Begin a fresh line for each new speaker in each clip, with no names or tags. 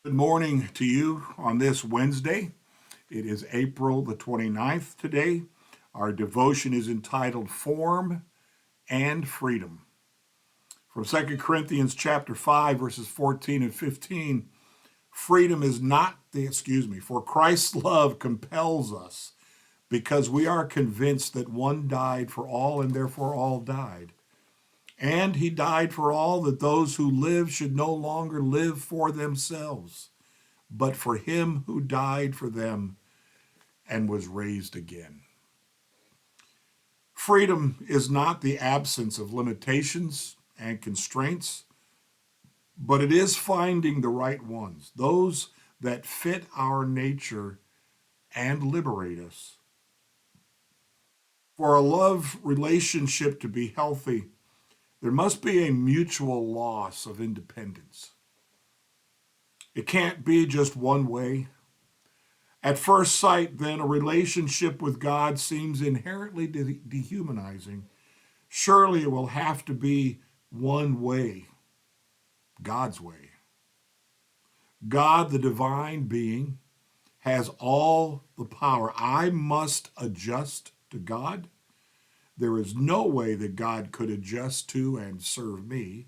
Good morning to you on this Wednesday. It is April the 29th today. Our devotion is entitled Form and Freedom. From 2 Corinthians chapter 5 verses 14 and 15, freedom is not for Christ's love compels us because we are convinced that one died for all and therefore all died. And he died for all that those who live should no longer live for themselves but for him who died for them and was raised again. Freedom is not the absence of limitations and constraints, but it is finding the right ones, those that fit our nature and liberate us. For a love relationship to be healthy, there must be a mutual loss of independence. It can't be just one way. At first sight, then, a relationship with God seems inherently dehumanizing. Surely it will have to be one way, God's way. God, the divine being, has all the power. I must adjust to God. There is no way that God could adjust to and serve me.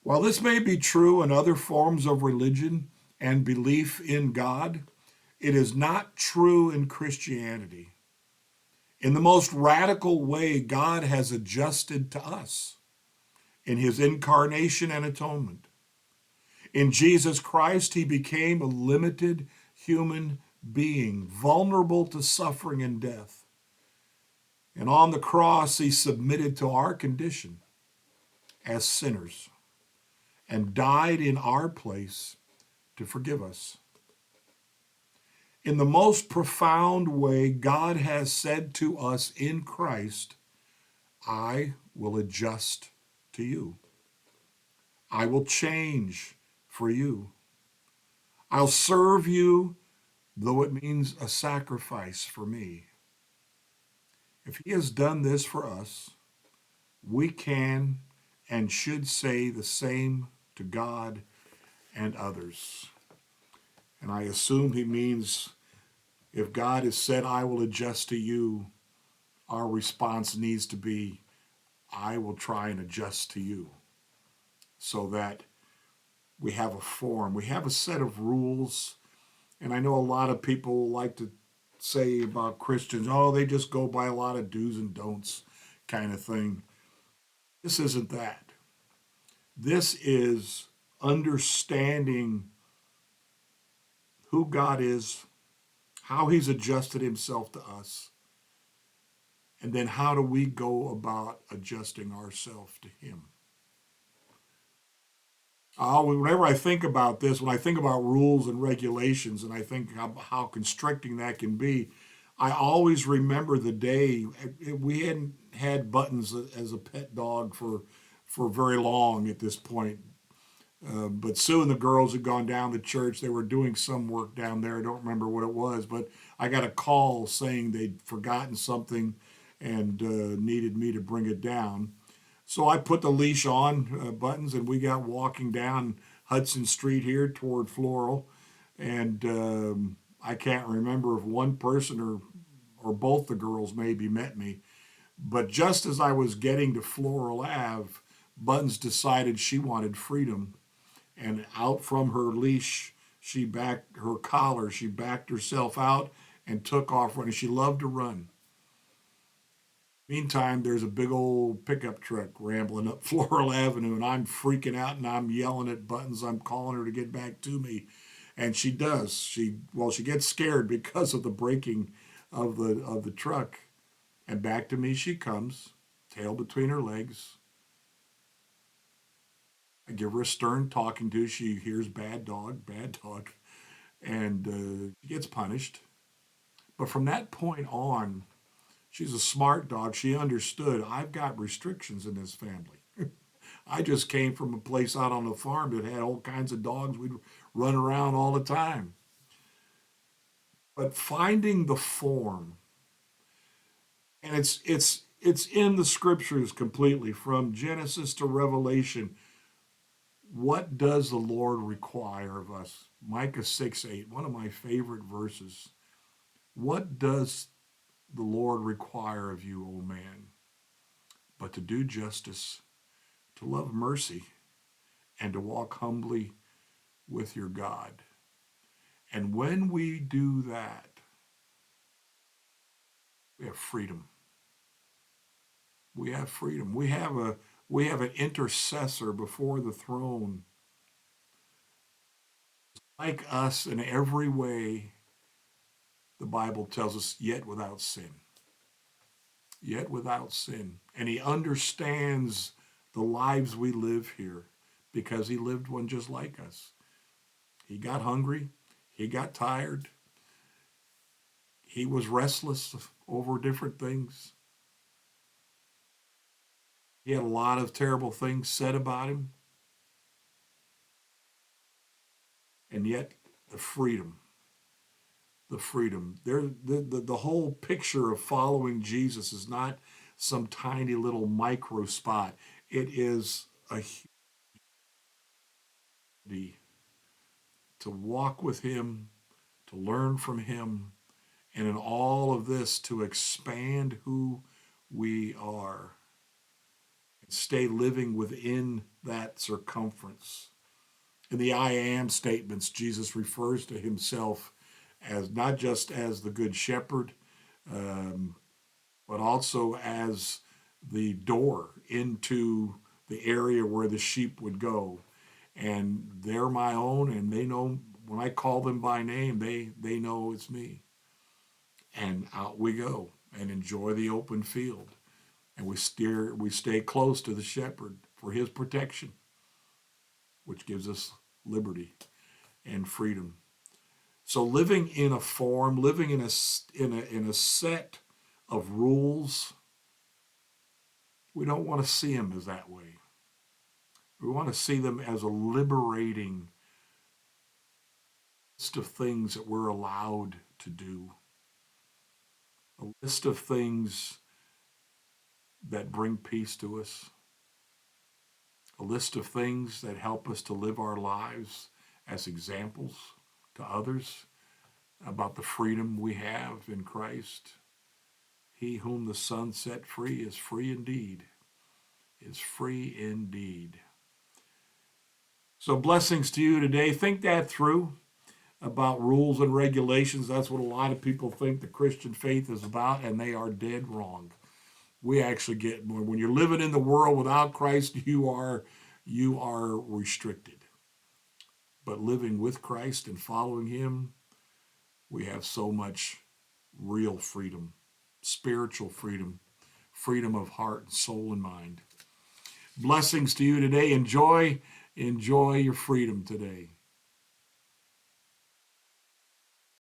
While this may be true in other forms of religion and belief in God, it is not true in Christianity. In the most radical way, God has adjusted to us in his incarnation and atonement. In Jesus Christ, he became a limited human being, vulnerable to suffering and death. And on the cross, he submitted to our condition as sinners and died in our place to forgive us. In the most profound way, God has said to us in Christ, I will adjust to you. I will change for you. I'll serve you, though it means a sacrifice for me. If he has done this for us, we can and should say the same to God and others. And I assume he means if God has said, I will adjust to you, our response needs to be, I will try and adjust to you, so that we have a form, we have a set of rules. And I know a lot of people like to say about Christians, oh, they just go by a lot of do's and don'ts kind of thing. This isn't that. This is understanding who God is, how he's adjusted himself to us, and then how do we go about adjusting ourselves to him. Whenever I think about this, when I think about rules and regulations, and I think how constricting that can be, I always remember the day we hadn't had Buttons as a pet dog for very long at this point. But Sue and the girls had gone down to church. They were doing some work down there. I don't remember what it was, but I got a call saying they'd forgotten something and needed me to bring it down. So I put the leash on Buttons, and we got walking down Hudson Street here toward Floral. And I can't remember if one person or both the girls maybe met me. But just as I was getting to Floral Ave, Buttons decided she wanted freedom. And out from her leash, she backed her collar, she backed herself out and took off running. She loved to run. Meantime, there's a big old pickup truck rambling up Floral Avenue, and I'm freaking out and I'm yelling at Buttons. I'm calling her to get back to me, and she does. She gets scared because of the braking of the truck, and back to me she comes, tail between her legs. I give her a stern talking to. She hears bad dog, and she gets punished. But from that point on, she's a smart dog. She understood I've got restrictions in this family. I just came from a place out on the farm that had all kinds of dogs. We'd run around all the time. But finding the form, and it's in the scriptures completely from Genesis to Revelation. What does the Lord require of us? Micah 6:8, one of my favorite verses. What does the Lord require of you, O man, but to do justice, to love mercy, and to walk humbly with your God? And when we do that, we have freedom. We have freedom. We have an intercessor before the throne, like us in every way. The Bible tells us, yet without sin. Yet without sin. And he understands the lives we live here because he lived one just like us. He got hungry. He got tired. He was restless over different things. He had a lot of terrible things said about him. And yet, the freedom, the freedom. The whole picture of following Jesus is not some tiny little micro spot. It is a humanity to walk with him, to learn from him, and in all of this to expand who we are and stay living within that circumference. In the I am statements, Jesus refers to himself as not just as the good shepherd, um, but also as the door into the area where the sheep would go. And they're my own, and they know when I call them by name, they know it's me. And out we go and enjoy the open field. And we stay close to the shepherd for his protection, which gives us liberty and freedom. So living in a form, living in a set of rules, we don't want to see them as that way. We want to see them as a liberating list of things that we're allowed to do, a list of things that bring peace to us, a list of things that help us to live our lives as examples to others about the freedom we have in Christ. He whom the Son set free is free indeed, is free indeed. So blessings to you today. Think that through about rules and regulations. That's what a lot of people think the Christian faith is about, and they are dead wrong. We actually get more. When you're living in the world without Christ, you are restricted. But living with Christ and following him, we have so much real freedom, spiritual freedom, freedom of heart and soul and mind. Blessings to you today. Enjoy your freedom today.